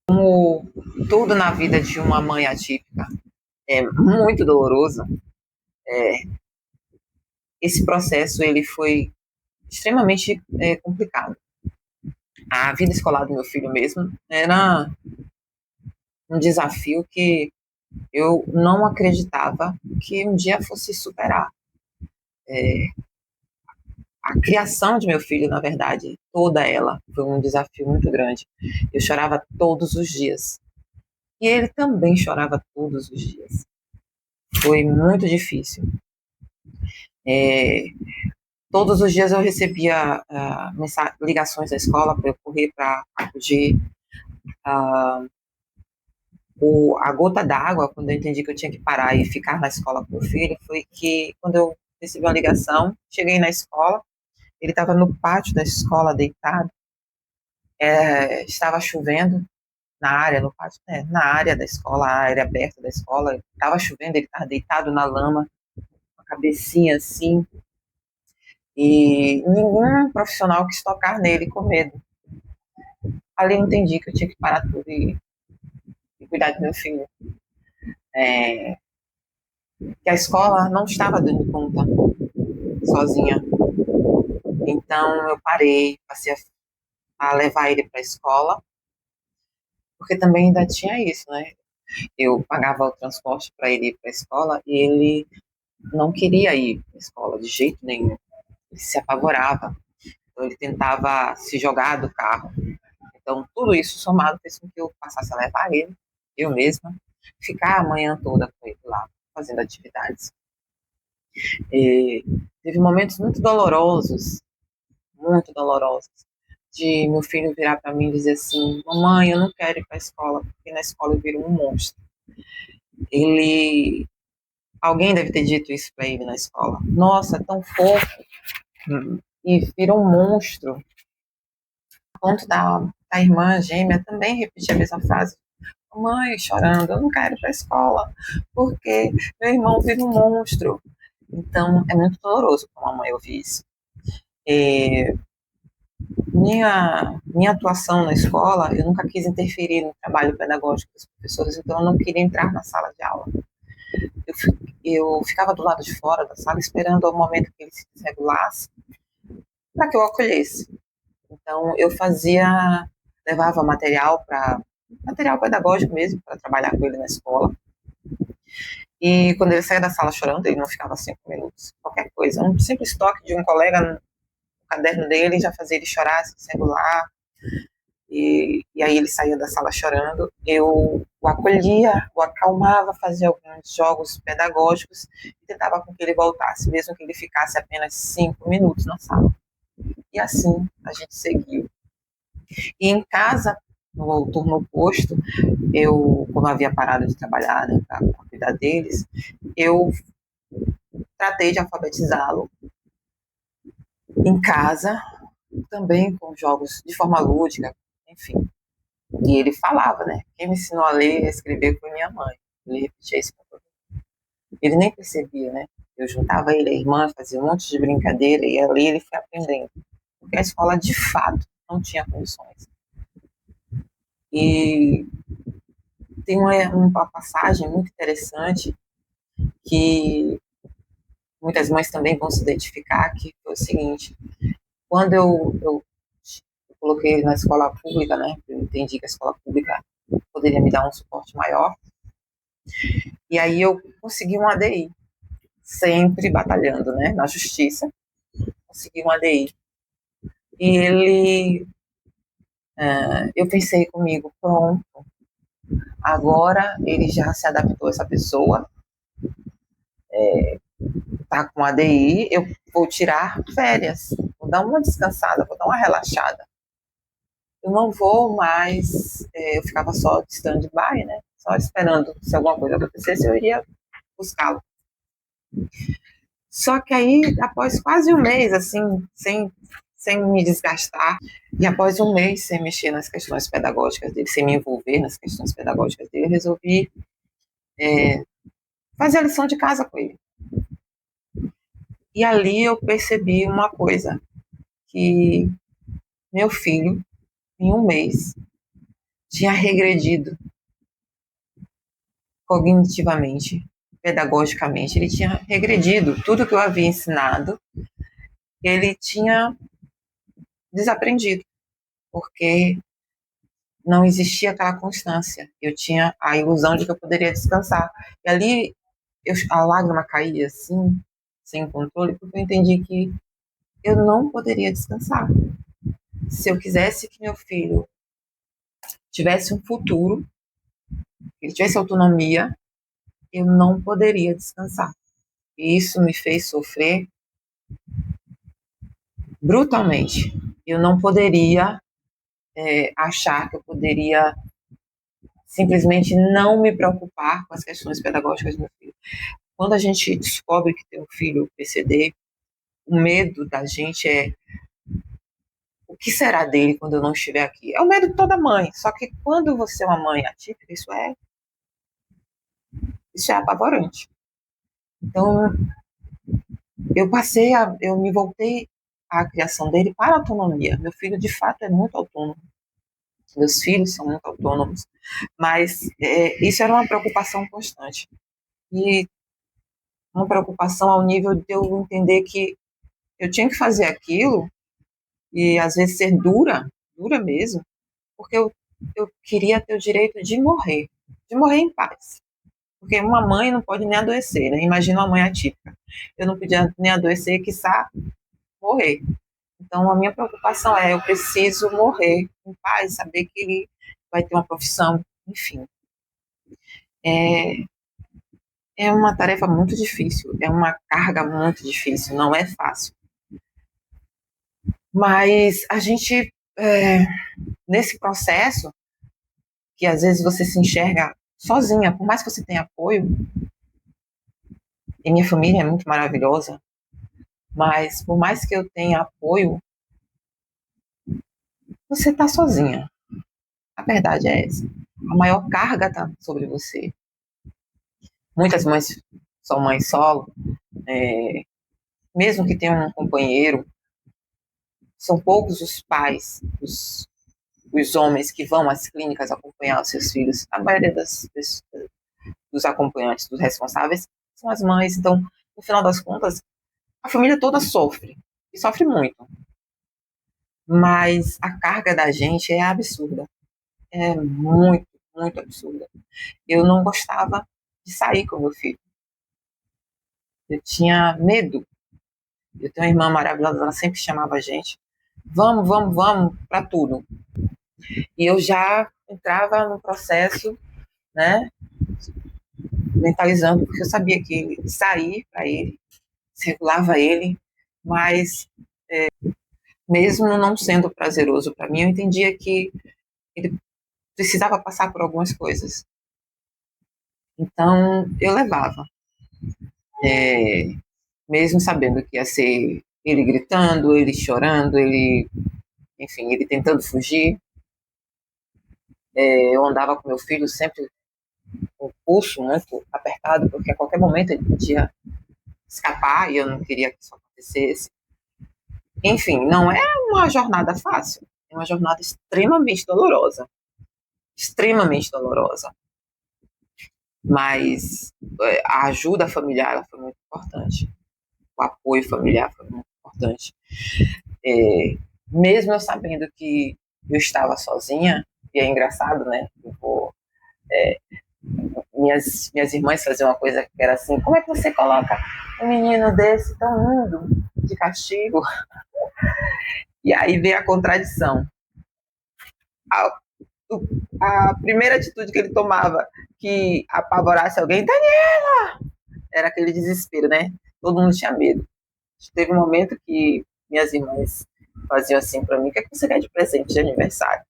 Como tudo na vida de uma mãe atípica é muito doloroso, esse processo ele foi extremamente complicado. A vida escolar do meu filho mesmo era um desafio que eu não acreditava que um dia fosse superar. A criação de meu filho, na verdade, toda ela, foi um desafio muito grande. Eu chorava todos os dias. E ele também chorava todos os dias. Foi muito difícil. É, Todos os dias eu recebia ligações da escola para eu correr para acudir. A gota d'água, quando eu entendi que eu tinha que parar e ficar na escola com o filho, foi que quando eu recebi uma ligação, cheguei na escola, ele estava no pátio da escola deitado, estava chovendo na área, no pátio, na área da escola, a área aberta da escola, estava chovendo, ele estava deitado na lama, com a cabecinha assim, e nenhum profissional quis tocar nele com medo. Ali eu entendi que eu tinha que parar tudo e cuidar do meu filho. Que a escola não estava dando conta sozinha. Então eu parei, passei a levar ele para a escola, porque também ainda tinha isso, né? Eu pagava o transporte para ele ir para a escola e ele não queria ir para a escola de jeito nenhum. Ele se apavorava. Então ele tentava se jogar do carro. Então tudo isso somado fez com que eu passasse a levar ele, eu mesma, ficar a manhã toda com ele lá, fazendo atividades. E teve momentos muito dolorosos, de meu filho virar para mim e dizer assim: mamãe, eu não quero ir para a escola, porque na escola eu viro um monstro. Ele. Alguém deve ter dito isso para ele na escola. Nossa, é tão fofo. E vira um monstro. A ponto da irmã gêmea também repetir a mesma frase. Mãe, chorando, eu não quero ir para a escola, porque meu irmão vira um monstro. Então, é muito doloroso para uma mãe ouvir isso. E minha atuação na escola, eu nunca quis interferir no trabalho pedagógico dos professores, então eu não queria entrar na sala de aula. Eu, eu ficava do lado de fora da sala esperando o momento que ele se desregulasse para que eu acolhesse. Então eu levava material pedagógico mesmo para trabalhar com ele na escola. E quando ele saía da sala chorando, ele não ficava 5 minutos, qualquer coisa, um simples toque de um colega no caderno dele já fazia ele chorar, se desregular. E aí ele saía da sala chorando, eu o acolhia, o acalmava, fazia alguns jogos pedagógicos e tentava com que ele voltasse, mesmo que ele ficasse apenas 5 minutos na sala. E assim a gente seguiu. E em casa, no turno oposto, eu, como havia parado de trabalhar, né, para cuidar deles, eu tratei de alfabetizá-lo em casa, também com jogos de forma lúdica, enfim. E ele falava, né? Quem me ensinou a ler e a escrever foi minha mãe. Ele repetia isso para todo mundo. Ele nem percebia, né? Eu juntava ele e a irmã, fazia um monte de brincadeira e ali ele foi aprendendo. Porque a escola, de fato, não tinha condições. E tem uma passagem muito interessante que muitas mães também vão se identificar, que foi o seguinte: quando eu coloquei ele na escola pública, né? Eu entendi que a escola pública poderia me dar um suporte maior. E aí eu consegui um ADI, sempre batalhando, né, na justiça, consegui um ADI. E eu pensei comigo, pronto, agora ele já se adaptou a essa pessoa, tá com ADI, eu vou tirar férias, vou dar uma descansada, vou dar uma relaxada. Eu não vou mais, eu ficava só de stand-by, né, só esperando se alguma coisa acontecesse, eu iria buscá-lo. Só que aí, após quase um mês, assim, sem me desgastar, e após um mês sem mexer nas questões pedagógicas dele, sem me envolver nas questões pedagógicas dele, eu resolvi fazer a lição de casa com ele. E ali eu percebi uma coisa, que meu filho, em um mês, tinha regredido cognitivamente, pedagogicamente, ele tinha regredido. Tudo que eu havia ensinado, ele tinha desaprendido, porque não existia aquela constância. Eu tinha a ilusão de que eu poderia descansar. E ali a lágrima caía assim, sem controle, porque eu entendi que eu não poderia descansar. Se eu quisesse que meu filho tivesse um futuro, que ele tivesse autonomia, eu não poderia descansar. E isso me fez sofrer brutalmente. Eu não poderia achar que eu poderia simplesmente não me preocupar com as questões pedagógicas do meu filho. Quando a gente descobre que tem um filho PCD, o medo da gente é o que será dele quando eu não estiver aqui? É o medo de toda mãe, só que quando você é uma mãe atípica, isso é apavorante. Então, eu me voltei à criação dele para a autonomia. Meu filho, de fato, é muito autônomo. Meus filhos são muito autônomos, mas isso era uma preocupação constante. E uma preocupação ao nível de eu entender que eu tinha que fazer aquilo e às vezes ser dura, dura mesmo, porque eu queria ter o direito de morrer em paz. Porque uma mãe não pode nem adoecer, né? Imagina uma mãe atípica. Eu não podia nem adoecer, quiçá morrer. Então, a minha preocupação eu preciso morrer em paz, saber que ele vai ter uma profissão, enfim. É, é uma tarefa muito difícil, é uma carga muito difícil, não é fácil. Mas a gente, nesse processo, que às vezes você se enxerga sozinha, por mais que você tenha apoio, e minha família é muito maravilhosa, mas por mais que eu tenha apoio, você está sozinha. A verdade é essa. A maior carga está sobre você. Muitas mães são mães solo, mesmo que tenham um companheiro, são poucos os pais, os homens que vão às clínicas acompanhar os seus filhos. A maioria dos acompanhantes, dos responsáveis, são as mães. Então, no final das contas, a família toda sofre, e sofre muito. Mas a carga da gente é absurda. É muito, muito absurda. Eu não gostava de sair com meu filho. Eu tinha medo. Eu tenho uma irmã maravilhosa, ela sempre chamava a gente. Vamos, vamos, vamos, para tudo. E eu já entrava no processo, né, mentalizando, porque eu sabia que sair para ele, regulava ele, mas mesmo não sendo prazeroso para mim, eu entendia que ele precisava passar por algumas coisas. Então, eu levava. Mesmo sabendo que ia ser ele gritando, ele chorando, enfim, ele tentando fugir. Eu andava com meu filho sempre com o pulso muito apertado, porque a qualquer momento ele podia escapar e eu não queria que isso acontecesse. Enfim, não é uma jornada fácil, é uma jornada extremamente dolorosa. Mas a ajuda familiar ela foi muito importante, o apoio familiar foi muito importante. Mesmo eu sabendo que eu estava sozinha, e é engraçado, né? Minhas irmãs faziam uma coisa que era assim: como é que você coloca um menino desse tão lindo de castigo? E aí vem a contradição. A, a primeira atitude que ele tomava que apavorasse alguém, Daniela! Era aquele desespero, né? Todo mundo tinha medo. Teve um momento que minhas irmãs faziam assim para mim: o que é que você quer de presente de aniversário?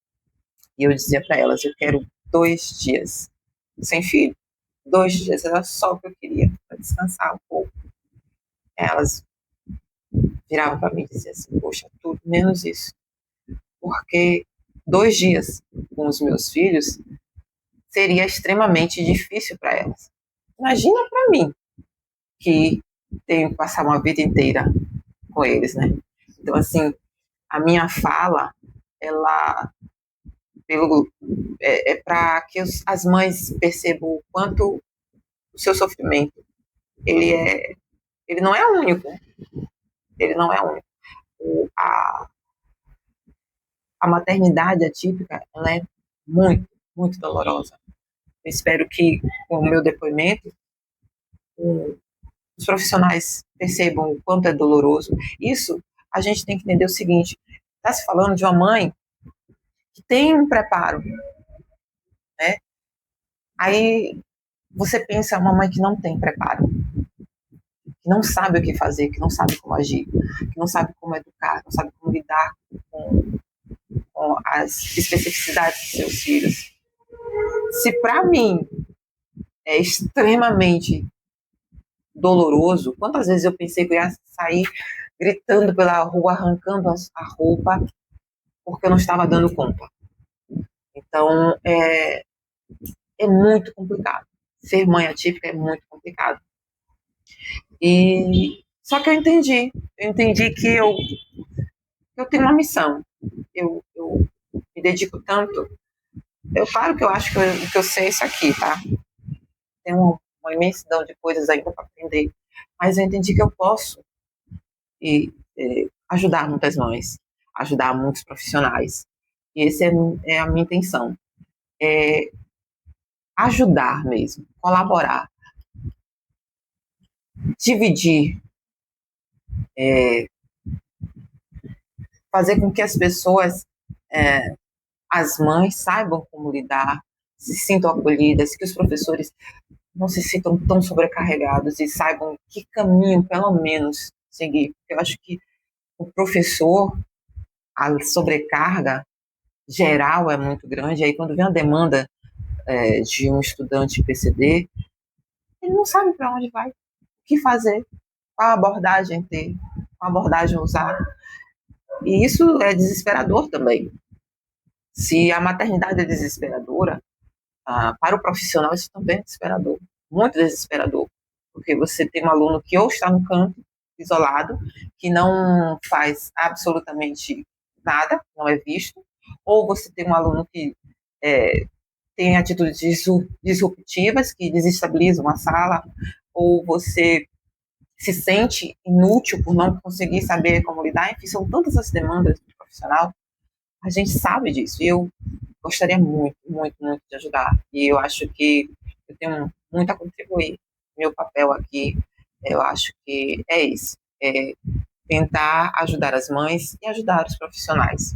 E eu dizia para elas: eu quero 2 dias sem filho. 2 dias era só o que eu queria, para descansar um pouco. Elas viravam para mim e diziam assim: poxa, tudo menos isso. Porque 2 dias com os meus filhos seria extremamente difícil para elas. Imagina para mim, que tenho que passar uma vida inteira com eles, né? Então, assim, a minha fala, ela para que as mães percebam o quanto o seu sofrimento ele é, ele não é único, ele não é único. A maternidade atípica, ela é muito, muito dolorosa. Eu espero que, com o meu depoimento, os profissionais percebam o quanto é doloroso. Isso, a gente tem que entender o seguinte: está se falando de uma mãe que tem um preparo, né? Aí você pensa uma mãe que não tem preparo, que não sabe o que fazer, que não sabe como agir, que não sabe como educar, não sabe como lidar com as especificidades dos seus filhos. Se para mim é extremamente doloroso, quantas vezes eu pensei que eu ia sair gritando pela rua, arrancando a roupa, porque eu não estava dando conta. Então, é muito complicado. Ser mãe atípica é muito complicado. E só que eu entendi que eu tenho uma missão. Eu me dedico tanto. Claro que eu acho que eu sei isso aqui, tá? Tem uma imensidão de coisas ainda para aprender, mas eu entendi que eu posso ajudar muitas mães, ajudar muitos profissionais. E essa é a minha intenção. Ajudar mesmo, colaborar, dividir, fazer com que as pessoas, as mães, saibam como lidar, se sintam acolhidas, que os professores não se sintam tão sobrecarregados e saibam que caminho, pelo menos, seguir. Eu acho que o professor, a sobrecarga geral é muito grande, aí quando vem a demanda de um estudante PCD, ele não sabe para onde vai, o que fazer, qual abordagem ter, qual abordagem usar. E isso é desesperador também. Se a maternidade é desesperadora, para o profissional isso também é desesperador, muito desesperador, porque você tem um aluno que ou está no canto, isolado, que não faz absolutamente nada, não é visto, ou você tem um aluno que tem atitudes disruptivas que desestabilizam a sala, ou você se sente inútil por não conseguir saber como lidar. Enfim, são tantas as demandas do profissional, a gente sabe disso, e eu gostaria muito, muito, muito de ajudar, e eu acho que eu tenho muito a contribuir. Meu papel aqui, eu acho que é esse, tentar ajudar as mães e ajudar os profissionais.